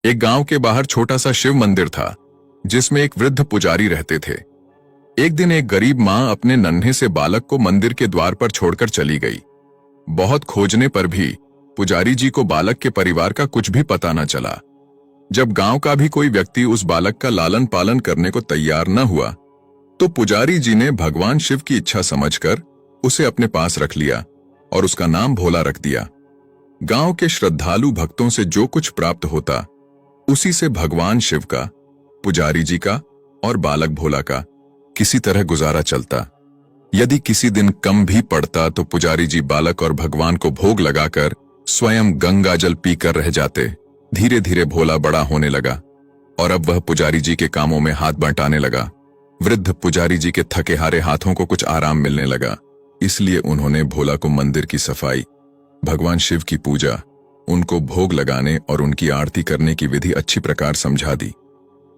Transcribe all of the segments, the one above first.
एक गांव के बाहर छोटा सा शिव मंदिर था जिसमें एक वृद्ध पुजारी रहते थे। एक दिन एक गरीब मां अपने नन्हे से बालक को मंदिर के द्वार पर छोड़कर चली गई। बहुत खोजने पर भी पुजारी जी को बालक के परिवार का कुछ भी पता न चला। जब गांव का भी कोई व्यक्ति उस बालक का लालन पालन करने को तैयार न हुआ तो पुजारी जी ने भगवान शिव की इच्छा समझकर उसे अपने पास रख लिया और उसका नाम भोला रख दिया। गांव के श्रद्धालु भक्तों से जो कुछ प्राप्त होता उसी से भगवान शिव का, पुजारी जी का और बालक भोला का किसी तरह गुजारा चलता। यदि किसी दिन कम भी पड़ता तो पुजारी जी बालक और भगवान को भोग लगाकर स्वयं गंगा जल पीकर रह जाते। धीरे धीरे भोला बड़ा होने लगा और अब वह पुजारी जी के कामों में हाथ बंटाने लगा। वृद्ध पुजारी जी के थके हारे हाथों को कुछ आराम मिलने लगा, इसलिए उन्होंने भोला को मंदिर की सफाई, भगवान शिव की पूजा, उनको भोग लगाने और उनकी आरती करने की विधि अच्छी प्रकार समझा दी।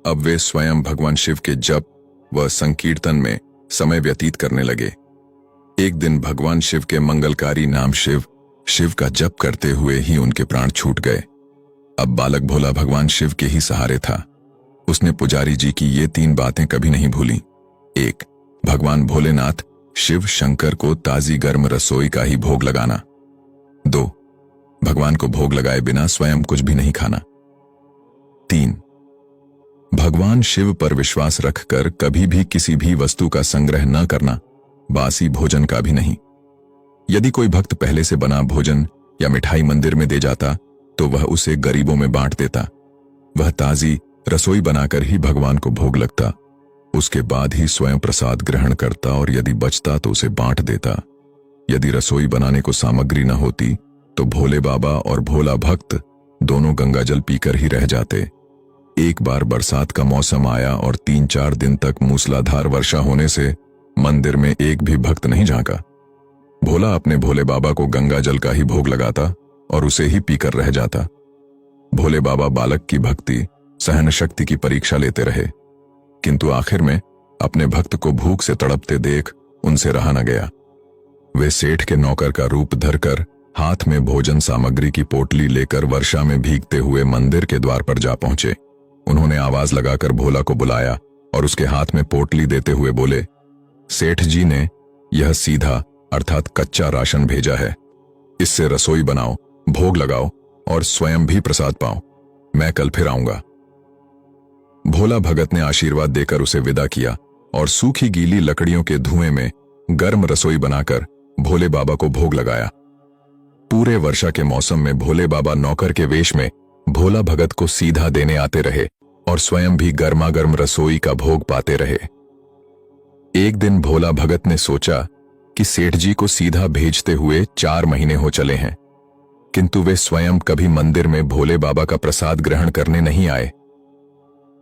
अब वे स्वयं भगवान शिव के जप व संकीर्तन में समय व्यतीत करने लगे। एक दिन भगवान शिव के मंगलकारी नाम शिव का जप करते हुए ही उनके प्राण छूट गए। अब बालक भोला भगवान शिव के ही सहारे था। उसने पुजारी जी की ये 3 बातें कभी नहीं भूली। 1. भगवान भोलेनाथ शिव शंकर को ताजी गर्म रसोई का ही भोग लगाना। 2. भगवान को भोग लगाए बिना स्वयं कुछ भी नहीं खाना। 3. भगवान शिव पर विश्वास रखकर कभी भी किसी भी वस्तु का संग्रह न करना, बासी भोजन का भी नहीं। यदि कोई भक्त पहले से बना भोजन या मिठाई मंदिर में दे जाता तो वह उसे गरीबों में बांट देता। वह ताजी रसोई बनाकर ही भगवान को भोग लगता, उसके बाद ही स्वयं प्रसाद ग्रहण करता और यदि बचता तो उसे बांट देता। यदि रसोई बनाने को सामग्री न होती तो भोले बाबा और भोला भक्त दोनों गंगा जल पीकर ही रह जाते। एक बार बरसात का मौसम आया और 3-4 दिन तक मूसलाधार वर्षा होने से मंदिर में एक भी भक्त नहीं झांका। भोला अपने भोले बाबा को गंगा जल का ही भोग लगाता और उसे ही पीकर रह जाता। भोले बाबा बालक की भक्ति, सहन शक्ति की परीक्षा लेते रहे, किंतु आखिर में अपने भक्त को भूख से तड़पते देख उनसे रहा न गया। वे सेठ के नौकर का रूप धरकर हाथ में भोजन सामग्री की पोटली लेकर वर्षा में भीगते हुए मंदिर के द्वार पर जा पहुंचे। उन्होंने आवाज लगाकर भोला को बुलाया और उसके हाथ में पोटली देते हुए बोले, सेठ जी ने यह सीधा अर्थात कच्चा राशन भेजा है। इससे रसोई बनाओ, भोग लगाओ और स्वयं भी प्रसाद पाओ। मैं कल फिर आऊंगा। भोला भगत ने आशीर्वाद देकर उसे विदा किया और सूखी गीली लकड़ियों के धुएं में गर्म रसोई बनाकर भोले बाबा को भोग लगाया। पूरे वर्षा के मौसम में भोले बाबा नौकर के वेश में भोला भगत को सीधा देने आते रहे और स्वयं भी गर्मागर्म रसोई का भोग पाते रहे। एक दिन भोला भगत ने सोचा कि सेठ जी को सीधा भेजते हुए 4 महीने हो चले हैं, किंतु वे स्वयं कभी मंदिर में भोले बाबा का प्रसाद ग्रहण करने नहीं आए।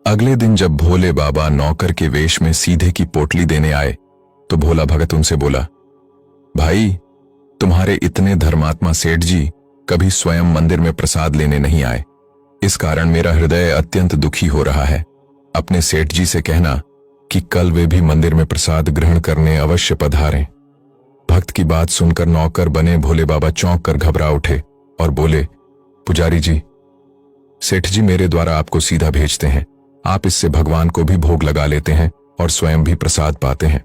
अगले दिन जब भोले बाबा नौकर के वेश में सीधे की पोटली देने आए तो भोला भगत उनसे बोला, भाई, तुम्हारे इतने धर्मात्मा सेठ जी कभी स्वयं मंदिर में प्रसाद लेने नहीं आए। इस कारण मेरा हृदय अत्यंत दुखी हो रहा है। अपने सेठ जी से कहना कि कल वे भी मंदिर में प्रसाद ग्रहण करने अवश्य पधारें। भक्त की बात सुनकर नौकर बने भोले बाबा चौंक कर घबरा उठे और बोले, पुजारी जी, सेठ जी मेरे द्वारा आपको सीधा भेजते हैं। आप इससे भगवान को भी भोग लगा लेते हैं और स्वयं भी प्रसाद पाते हैं।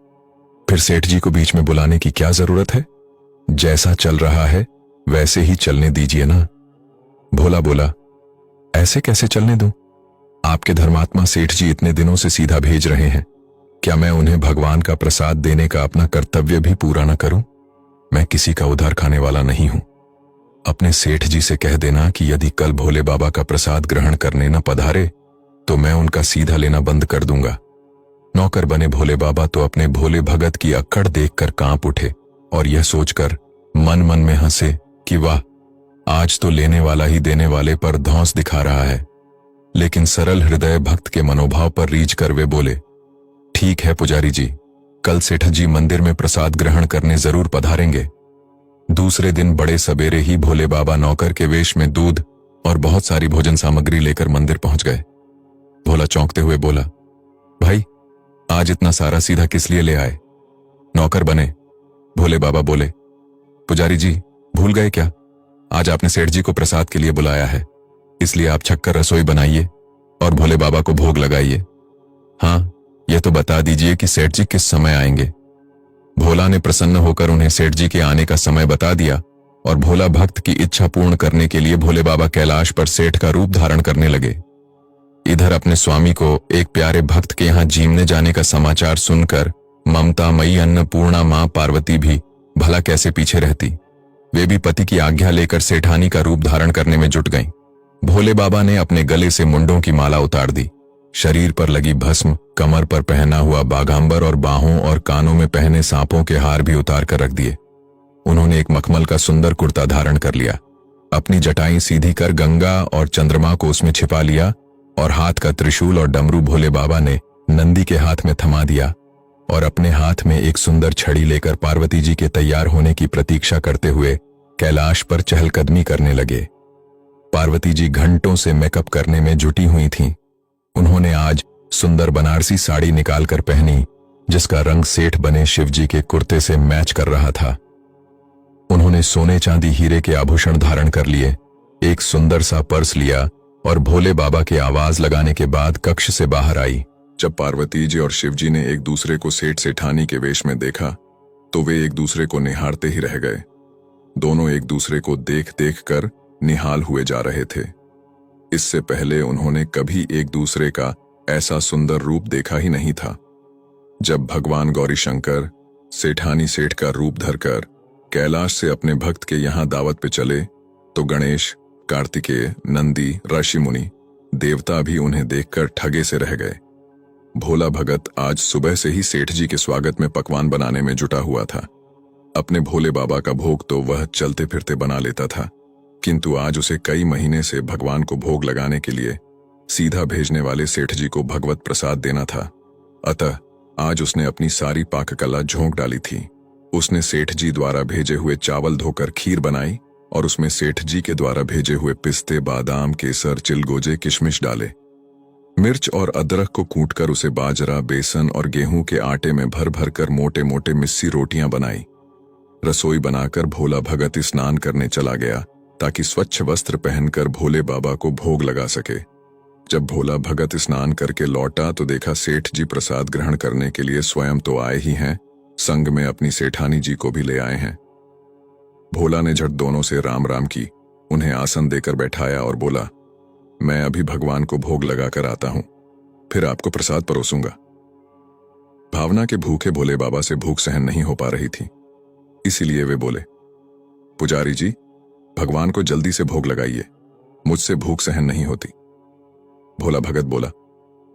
फिर सेठ जी को बीच में बुलाने की क्या जरूरत है? जैसा चल रहा है वैसे ही चलने दीजिए ना। भोला बोला, ऐसे कैसे चलने दूं? आपके धर्मात्मा सेठ जी इतने दिनों से सीधा भेज रहे हैं, क्या मैं उन्हें भगवान का प्रसाद देने का अपना कर्तव्य भी पूरा न करूं? मैं किसी का उधार खाने वाला नहीं हूं। अपने सेठ जी से कह देना कि यदि कल भोले बाबा का प्रसाद ग्रहण करने न पधारे तो मैं उनका सीधा लेना बंद कर दूंगा। नौकर बने भोले बाबा तो अपने भोले भगत की अक्कड़ देखकर कांप उठे और यह सोचकर मन मन में हंसे कि वाह, आज तो लेने वाला ही देने वाले पर धौंस दिखा रहा है। लेकिन सरल हृदय भक्त के मनोभाव पर रीझ कर वे बोले, ठीक है पुजारी जी, कल सेठ जी मंदिर में प्रसाद ग्रहण करने जरूर पधारेंगे। दूसरे दिन बड़े सवेरे ही भोले बाबा नौकर के वेश में दूध और बहुत सारी भोजन सामग्री लेकर मंदिर पहुंच गए। भोला चौंकते हुए बोला, भाई, आज इतना सारा सीधा किस लिए ले आए? नौकर बने भोले बाबा बोले, पुजारी जी, भूल गए क्या? आज आपने सेठ जी को प्रसाद के लिए बुलाया है, इसलिए आप छक्कर रसोई बनाइए और भोले बाबा को भोग लगाइए। हाँ, यह तो बता दीजिए कि सेठ जी किस समय आएंगे। भोला ने प्रसन्न होकर उन्हें सेठ जी के आने का समय बता दिया और भोला भक्त की इच्छा पूर्ण करने के लिए भोले बाबा कैलाश पर सेठ का रूप धारण करने लगे। इधर अपने स्वामी को एक प्यारे भक्त के यहाँ जीमने जाने का समाचार सुनकर ममतामयी अन्नपूर्णा मां पार्वती भी भला कैसे पीछे रहती। वे भी पति की आज्ञा लेकर सेठानी का रूप धारण करने में जुट गईं। भोले बाबा ने अपने गले से मुंडों की माला उतार दी, शरीर पर लगी भस्म, कमर पर पहना हुआ बाघांबर और बाहों और कानों में पहने सांपों के हार भी उतार कर रख दिए। उन्होंने एक मखमल का सुंदर कुर्ता धारण कर लिया, अपनी जटाएं सीधी कर गंगा और चंद्रमा को उसमें छिपा लिया और हाथ का त्रिशूल और डमरू भोले बाबा ने नंदी के हाथ में थमा दिया और अपने हाथ में एक सुंदर छड़ी लेकर पार्वती जी के तैयार होने की प्रतीक्षा करते हुए कैलाश पर चहलकदमी करने लगे। पार्वती जी घंटों से मेकअप करने में जुटी हुई थीं। उन्होंने आज सुंदर बनारसी साड़ी निकालकर पहनी, जिसका रंग सेठ बने शिवजी के कुर्ते से मैच कर रहा था। उन्होंने सोने चांदी हीरे के आभूषण धारण कर लिए, एक सुंदर सा पर्स लिया और भोले बाबा के आवाज लगाने के बाद कक्ष से बाहर आई। जब पार्वती जी और शिवजी ने एक दूसरे को सेठ सेठानी के वेश में देखा तो वे एक दूसरे को निहारते ही रह गए। दोनों एक दूसरे को देख देख कर निहाल हुए जा रहे थे। इससे पहले उन्होंने कभी एक दूसरे का ऐसा सुंदर रूप देखा ही नहीं था। जब भगवान गौरी शंकर सेठानी सेठ का रूप धरकर कैलाश से अपने भक्त के यहाँ दावत पे चले तो गणेश, कार्तिकेय, नंदी, ऋषि मुनि, देवता भी उन्हें देखकर ठगे से रह गए। भोला भगत आज सुबह से ही सेठ जी के स्वागत में पकवान बनाने में जुटा हुआ था। अपने भोले बाबा का भोग तो वह चलते फिरते बना लेता था, किंतु आज उसे कई महीने से भगवान को भोग लगाने के लिए सीधा भेजने वाले सेठ जी को भगवत प्रसाद देना था। अतः आज उसने अपनी सारी पाककला झोंक डाली थी। उसने सेठ जी द्वारा भेजे हुए चावल धोकर खीर बनाई और उसमें सेठ जी के द्वारा भेजे हुए पिस्ते, बादाम, केसर, चिलगोजे, किशमिश डाले। मिर्च और अदरक को कूटकर उसे बाजरा, बेसन और गेहूं के आटे में भर भर कर मोटे मोटे मिस्सी रोटियां बनाई। रसोई बनाकर भोला भगत स्नान करने चला गया ताकि स्वच्छ वस्त्र पहनकर भोले बाबा को भोग लगा सके। जब भोला भगत स्नान करके लौटा तो देखा सेठ जी प्रसाद ग्रहण करने के लिए स्वयं तो आए ही हैं, संग में अपनी सेठानी जी को भी ले आए हैं। भोला ने झट दोनों से राम राम की, उन्हें आसन देकर बैठाया और बोला, मैं अभी भगवान को भोग लगा कर आता हूं, फिर आपको प्रसाद परोसूंगा। भावना के भूखे भोले बाबा से भूख सहन नहीं हो पा रही थी, इसीलिए वे बोले, पुजारी जी, भगवान को जल्दी से भोग लगाइए, मुझसे भूख सहन नहीं होती। भोला भगत बोला,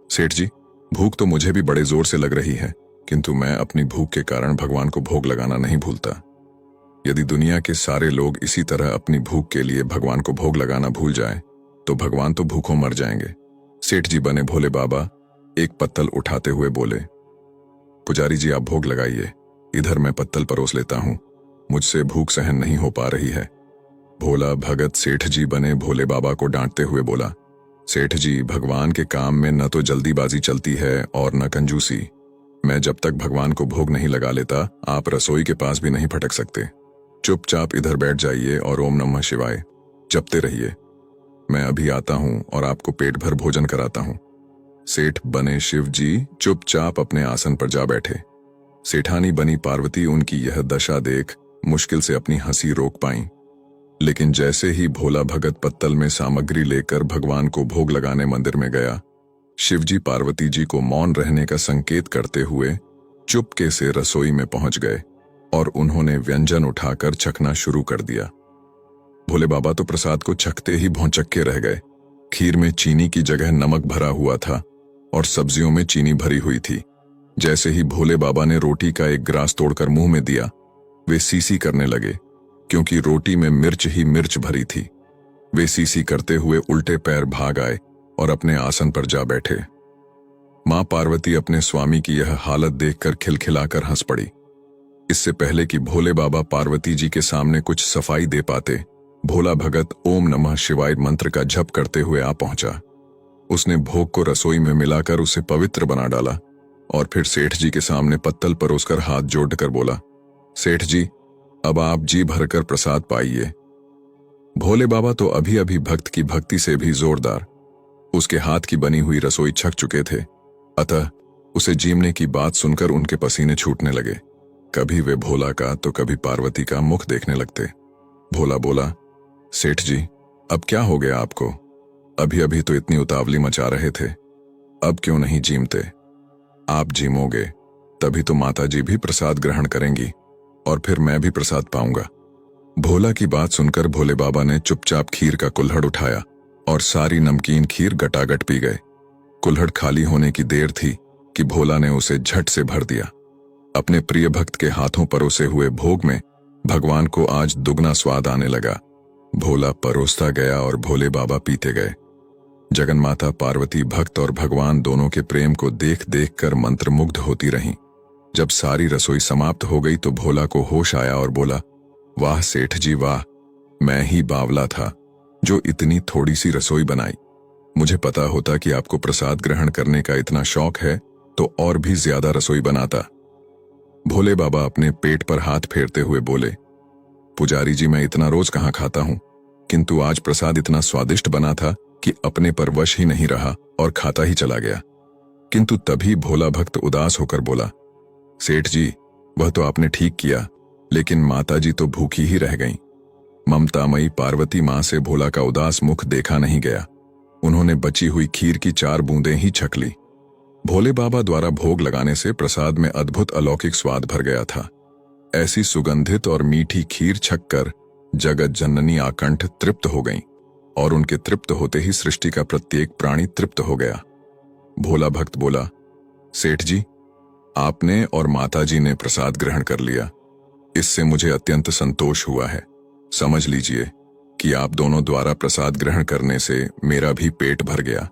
सेठ जी, भूख तो मुझे भी बड़े जोर से लग रही है, किंतु मैं अपनी भूख के कारण भगवान को भोग लगाना नहीं भूलता। यदि दुनिया के सारे लोग इसी तरह अपनी भूख के लिए भगवान को भोग लगाना भूल जाएं, तो भगवान तो भूखों मर जाएंगे। सेठ जी बने भोले बाबा एक पत्तल उठाते हुए बोले, पुजारी जी आप भोग लगाइए, इधर मैं पत्तल परोस लेता हूं, मुझसे भूख सहन नहीं हो पा रही है। भोला भगत सेठ जी बने भोले बाबा को डांटते हुए बोला, सेठ जी, भगवान के काम में न तो जल्दीबाजी चलती है और न कंजूसी। मैं जब तक भगवान को भोग नहीं लगा लेता, आप रसोई के पास भी नहीं फटक सकते। चुपचाप इधर बैठ जाइए और ओम नमः शिवाय जपते रहिए। मैं अभी आता हूं और आपको पेट भर भोजन कराता हूं। सेठ बने शिव जी चुपचाप अपने आसन पर जा बैठे। सेठानी बनी पार्वती उनकी यह दशा देख मुश्किल से अपनी हंसी रोक पाईं। लेकिन जैसे ही भोला भगत पत्तल में सामग्री लेकर भगवान को भोग लगाने मंदिर में गया, शिवजी पार्वती जी को मौन रहने का संकेत करते हुए चुपके से रसोई में पहुंच गए और उन्होंने व्यंजन उठाकर छकना शुरू कर दिया। भोले बाबा तो प्रसाद को छकते ही भौंचक्के रह गए। खीर में चीनी की जगह नमक भरा हुआ था और सब्जियों में चीनी भरी हुई थी। जैसे ही भोले बाबा ने रोटी का एक ग्रास तोड़कर मुंह में दिया, वे सीसी करने लगे, क्योंकि रोटी में मिर्च ही मिर्च भरी थी। वे सीसी करते हुए उल्टे पैर भाग आए और अपने आसन पर जा बैठे। मां पार्वती अपने स्वामी की यह हालत देखकर खिलखिलाकर हंस पड़ी। इससे पहले कि भोले बाबा पार्वती जी के सामने कुछ सफाई दे पाते, भोला भगत ओम नमः शिवाय मंत्र का जप करते हुए आ पहुंचा। उसने भोग को रसोई में मिलाकर उसे पवित्र बना डाला और फिर सेठ जी के सामने पत्तल परोसकर हाथ जोड़कर बोला, सेठ जी, अब आप जी भरकर प्रसाद पाइए। भोले बाबा तो अभी अभी भक्त की भक्ति से भी जोरदार उसके हाथ की बनी हुई रसोई छक चुके थे, अतः उसे जीमने की बात सुनकर उनके पसीने छूटने लगे। कभी वे भोला का तो कभी पार्वती का मुख देखने लगते। भोला बोला, सेठ जी, अब क्या हो गया आपको? अभी अभी तो इतनी उतावली मचा रहे थे, अब क्यों नहीं जीमते? आप जीमोगे तभी तो माताजी भी प्रसाद ग्रहण करेंगी और फिर मैं भी प्रसाद पाऊंगा। भोला की बात सुनकर भोले बाबा ने चुपचाप खीर का कुल्हड़ उठाया और सारी नमकीन खीर गटागट पी गए। कुल्हड़ खाली होने की देर थी कि भोला ने उसे झट से भर दिया। अपने प्रिय भक्त के हाथों परोसे हुए भोग में भगवान को आज दुगना स्वाद आने लगा। भोला परोसता गया और भोले बाबा पीते गए। जगन्माता पार्वती भक्त और भगवान दोनों के प्रेम को देख देख कर मंत्रमुग्ध होती रहीं। जब सारी रसोई समाप्त हो गई तो भोला को होश आया और बोला, वाह सेठ जी वाह, मैं ही बावला था जो इतनी थोड़ी सी रसोई बनाई। मुझे पता होता कि आपको प्रसाद ग्रहण करने का इतना शौक है तो और भी ज्यादा रसोई बनाता। भोले बाबा अपने पेट पर हाथ फेरते हुए बोले, पुजारी जी, मैं इतना रोज कहाँ खाता हूं, किंतु आज प्रसाद इतना स्वादिष्ट बना था कि अपने पर वश ही नहीं रहा और खाता ही चला गया। किंतु तभी भोला भक्त उदास होकर बोला, सेठ जी, वह तो आपने ठीक किया, लेकिन माताजी तो भूखी ही रह गईं। ममतामयी पार्वती मां से भोला का उदास मुख देखा नहीं गया। उन्होंने बची हुई खीर की 4 बूंदें ही छक ली। भोले बाबा द्वारा भोग लगाने से प्रसाद में अद्भुत अलौकिक स्वाद भर गया था। ऐसी सुगंधित और मीठी खीर छककर जगत जननी आकंठ तृप्त हो गईं और उनके तृप्त होते ही सृष्टि का प्रत्येक प्राणी तृप्त हो गया। भोला भक्त बोला, सेठ जी, आपने और माताजी ने प्रसाद ग्रहण कर लिया, इससे मुझे अत्यंत संतोष हुआ है। समझ लीजिए कि आप दोनों द्वारा प्रसाद ग्रहण करने से मेरा भी पेट भर गया।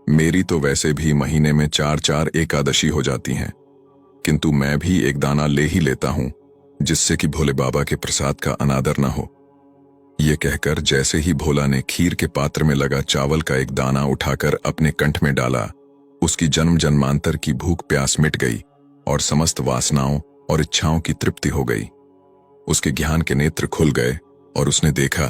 मेरी तो वैसे भी महीने में 4-4 एकादशी हो जाती हैं, किंतु मैं भी एक दाना ले ही लेता हूं, जिससे कि भोले बाबा के प्रसाद का अनादर न हो। ये कहकर जैसे ही भोला ने खीर के पात्र में लगा चावल का एक दाना उठाकर अपने कंठ में डाला, उसकी जन्म जन्मांतर की भूख प्यास मिट गई और समस्त वासनाओं और इच्छाओं की तृप्ति हो गई। उसके ज्ञान के नेत्र खुल गए और उसने देखा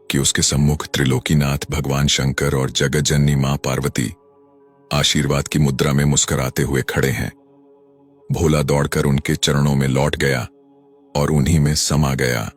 कि उसके सम्मुख त्रिलोकीनाथ भगवान शंकर और जगतजननी मां पार्वती आशीर्वाद की मुद्रा में मुस्कुराते हुए खड़े हैं। भोला दौड़कर उनके चरणों में लौट गया और उन्हीं में समा गया।